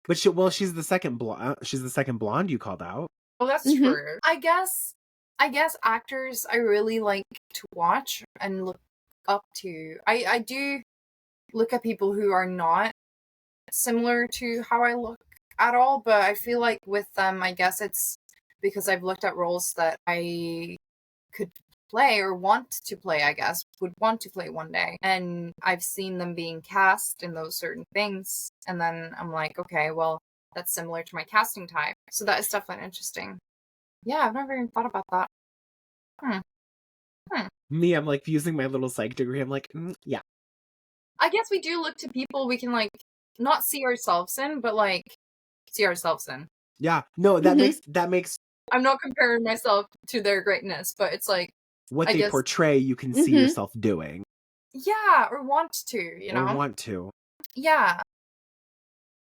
But she's the second blonde. She's the second blonde you called out. Oh, that's true. I guess actors I really like to watch and look up to. I do look at people who are not similar to how I look at all, but I feel like with them, I guess it's because I've looked at roles that I could play or want to play, I guess, would want to play one day. And I've seen them being cast in those certain things. And then I'm like, okay, well, that's similar to my casting type. So that is definitely interesting. Yeah, I've never even thought about that. Me, I'm like using my little psych degree. I'm like, yeah. I guess we do look to people we can like not see ourselves in, but like see ourselves in. Yeah. No, that makes I'm not comparing myself to their greatness, but it's like what they portray, you can see yourself doing. Yeah, or want to, you know? Or want to. Yeah.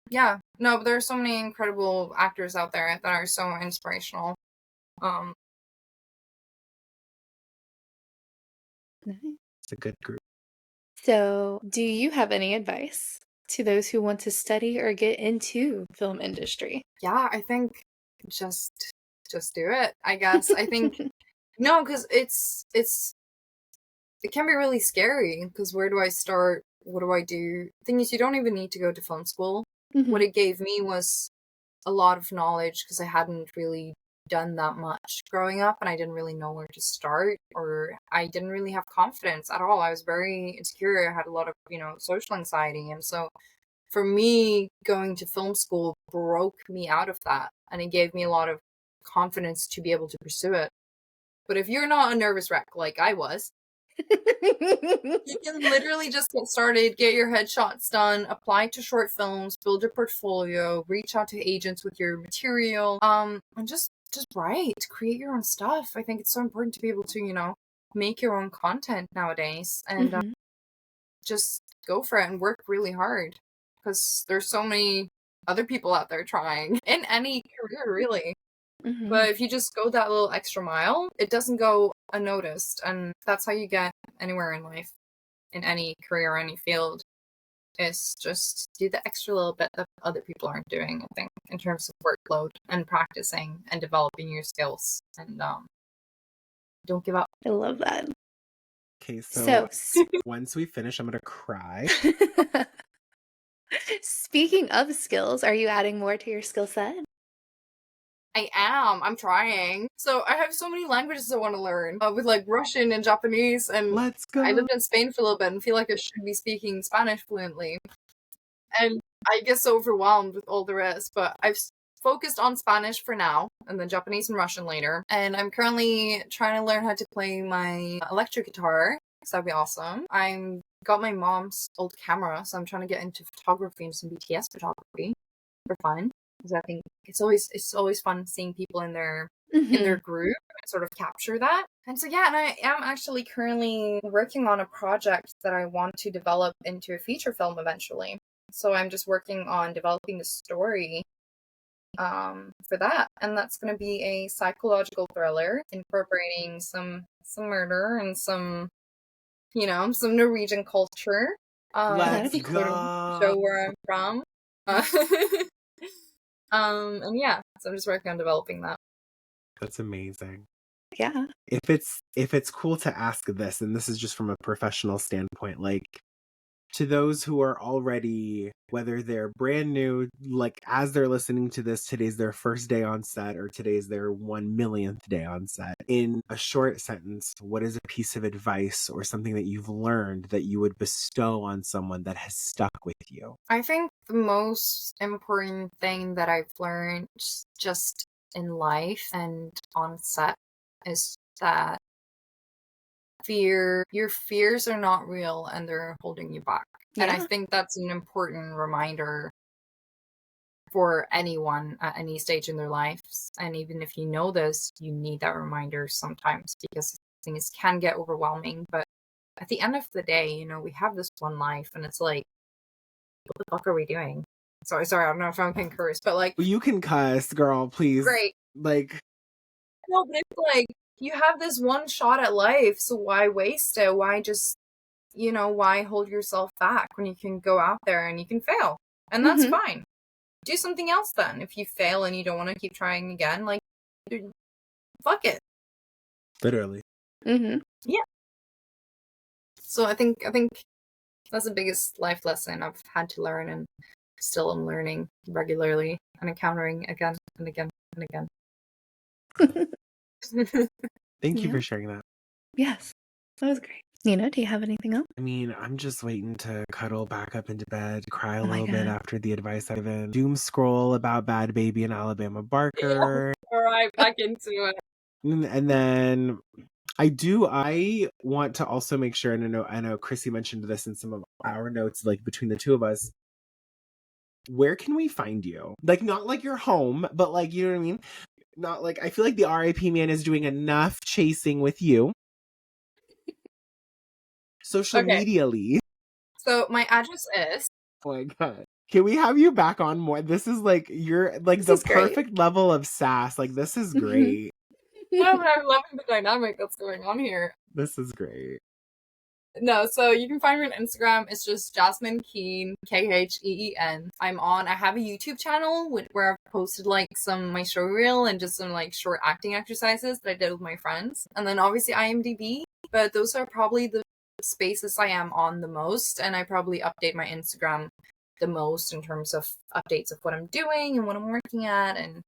Yeah. No, but there are so many incredible actors out there that are so inspirational. It's a good group. So, do you have any advice to those who want to study or get into film industry? Yeah, I think just do it, I guess. I think no, because it can be really scary, because where do I start? What do I do? The thing is, you don't even need to go to film school. What it gave me was a lot of knowledge, because I hadn't really done that much growing up, and I didn't really know where to start, or I didn't really have confidence at all. I was very insecure. I had a lot of, social anxiety, and so for me, going to film school broke me out of that, and it gave me a lot of confidence to be able to pursue it. But if you're not a nervous wreck like I was, you can literally just get started, get your headshots done, apply to short films, build your portfolio, reach out to agents with your material, and just write, create your own stuff. I think it's so important to be able to, make your own content nowadays, and just go for it and work really hard, because there's so many other people out there trying in any career, really. But if you just go that little extra mile, it doesn't go unnoticed, and that's how you get anywhere in life, in any career or any field, is just do the extra little bit that other people aren't doing, I think, in terms of workload and practicing and developing your skills, and don't give up. I love that. Okay, so once we finish, I'm gonna cry. Speaking of skills, are you adding more to your skill set? I am. I'm trying. So I have so many languages I want to learn, with like Russian and Japanese, and let's go. I lived in Spain for a little bit and feel like I should be speaking Spanish fluently. And I get so overwhelmed with all the rest, but I've focused on Spanish for now, and then Japanese and Russian later. And I'm currently trying to learn how to play my electric guitar, because that'd be awesome. I got my mom's old camera, so I'm trying to get into photography and some BTS photography for fun. Because I think it's always fun seeing people in their group and sort of capture that. And so yeah, and I am actually currently working on a project that I want to develop into a feature film eventually. So I'm just working on developing the story for that, and that's going to be a psychological thriller incorporating some murder and some, you know, some Norwegian culture. Let's go. Show where I'm from. And yeah, so I'm just working on developing that. That's amazing. Yeah. If it's cool to ask this, and this is just from a professional standpoint, like, to those who are already, whether they're brand new, like as they're listening to this, today's their first day on set or today's their 1 millionth day on set, in a short sentence, what is a piece of advice or something that you've learned that you would bestow on someone that has stuck with you? I think the most important thing that I've learned just in life and on set is that your fears are not real and they're holding you back. Yeah. And I think that's an important reminder for anyone at any stage in their lives. And even if you know this, you need that reminder sometimes because things can get overwhelming. But at the end of the day, you know, we have this one life and it's like, what the fuck are we doing? Sorry, I don't know if I can curse, but like... You can cuss, girl, please. Great. Like... No, but it's like, you have this one shot at life, so why waste it? Why just, you know, why hold yourself back when you can go out there and you can fail? And that's fine. Do something else then. If you fail and you don't want to keep trying again, like, fuck it. Literally. Yeah. So I think that's the biggest life lesson I've had to learn and still am learning regularly and encountering again and again and again. Thank you for sharing that. Yes, that was great. Nina, do you have anything else? I mean, I'm just waiting to cuddle back up into bed, cry a little bit after the advice I've given, doom scroll about Bad Baby and Alabama Barker. Yeah. All right, back into it. And then I want to also make sure, and I know Chrissy mentioned this in some of our notes, like between the two of us, where can we find you? Like, not like your home, but like, you know what I mean? Not like, I feel like the R.I.P. Man is doing enough chasing with you. Social media-ly. So my address is... Oh my god. Can we have you back on more? This is like, you're like the perfect level of sass. Like, this is great. No, but I'm loving the dynamic that's going on here. This is great. No, so you can find me on Instagram. It's just Jasmine Kheen, Kheen. I have a YouTube channel where I've posted like some my show reel and just some like short acting exercises that I did with my friends. And then obviously IMDb, but those are probably the spaces I am on the most, and I probably update my Instagram the most in terms of updates of what I'm doing and what I'm working at, and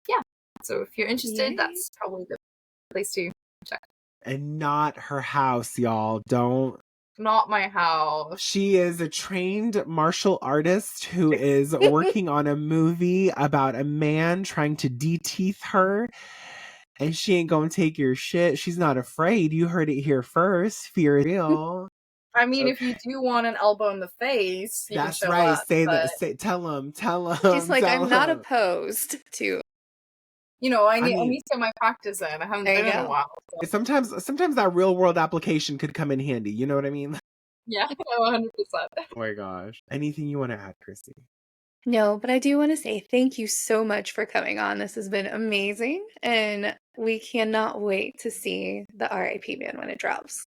yeah. So if you're interested, that's probably the place to check. And not her house, y'all. Don't. Not my house. She is a trained martial artist who is working on a movie about a man trying to de-teeth her. And she ain't gonna take your shit. She's not afraid. You heard it here first. Fear is real. I mean, if you do want an elbow in the face, you that's can show right. up, Say that. Tell him. She's like, I'm not opposed to. You know, I need to get my practice in. I haven't been in a while. So. Sometimes that real world application could come in handy. You know what I mean? Yeah, 100%. Oh my gosh. Anything you want to add, Chrissy? No, but I do want to say thank you so much for coming on. This has been amazing, and we cannot wait to see the R.I.P. Man when it drops.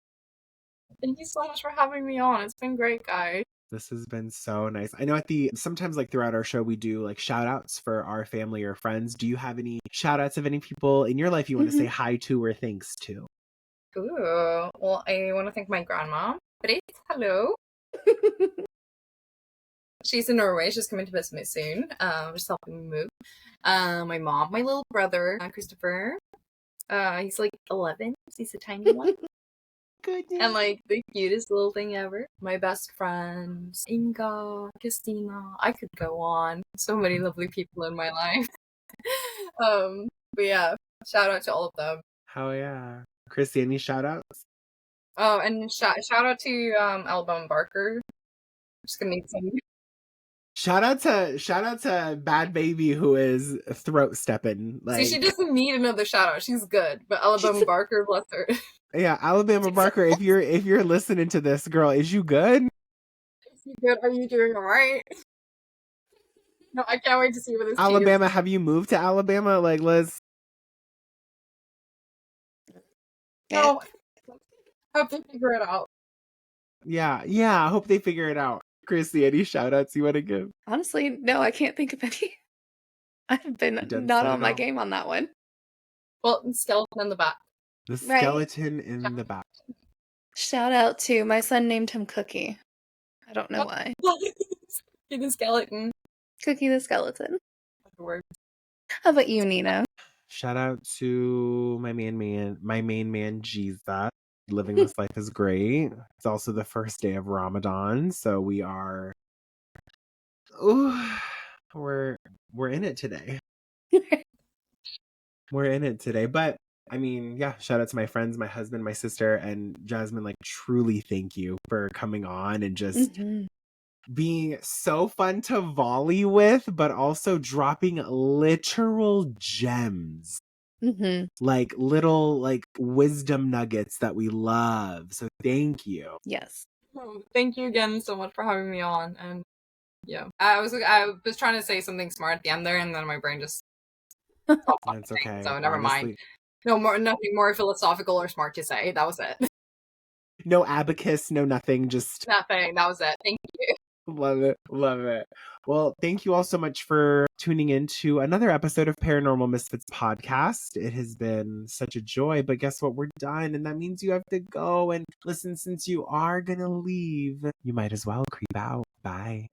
Thank you so much for having me on. It's been great, guys. This has been so nice. I know sometimes like throughout our show, we do like shout outs for our family or friends. Do you have any shout outs of any people in your life you want to say hi to or thanks to? Ooh, well, I want to thank my grandma. Britt, hello. She's in Norway. She's coming to visit me soon. Just helping me move. My mom, my little brother, Christopher. He's like 11. He's a tiny one. Goodness. And like the cutest little thing ever. My best friends, Inga, Christina. I could go on. So many lovely people in my life. But yeah, shout out to all of them. How yeah. Chrissy, any shout outs? Oh, and shout out to Alabama Barker. Just gonna need some. Shout out to Bad Baby who is throat stepping. Like, see, she doesn't need another shout out. She's good, but Alabama Barker, bless her. Yeah, Alabama Barker. If you're listening to this, girl, is you good? You good? Are you doing all right? No, I can't wait to see what this Alabama, have you moved to Alabama? Like, let's... No. Hope they figure it out. Yeah, I hope they figure it out. Chrissy, any shout outs you want to give? Honestly, no, I can't think of any. I've been not on my game on that one. Well, skeleton in the back. The skeleton in the back. Shout out to my son, named him Cookie. I don't know why. Cookie the skeleton. Cookie the skeleton. How about you, Nino? Shout out to my main man, Jesus. Living this life is great. It's also the first day of Ramadan, so we are... we're in it today. We're in it today. But I mean, yeah, shout out to my friends, my husband, my sister, and Jasmine. Like, truly thank you for coming on and just being so fun to volley with, but also dropping literal gems. Like little wisdom nuggets that we love. So thank you. Yes. Oh, thank you again so much for having me on. And yeah, I was trying to say something smart at the end there, and then my brain just stopped. That's okay. So never mind. Nothing more philosophical or smart to say. That was it. No abacus, no nothing. Just nothing. That was it. Thank you. Love it. Well, thank you all so much for tuning in to another episode of Paranormal Misfits Podcast. It has been such a joy, but guess what? We're done, and that means you have to go and listen. Since you are gonna leave, you might as well creep out. Bye.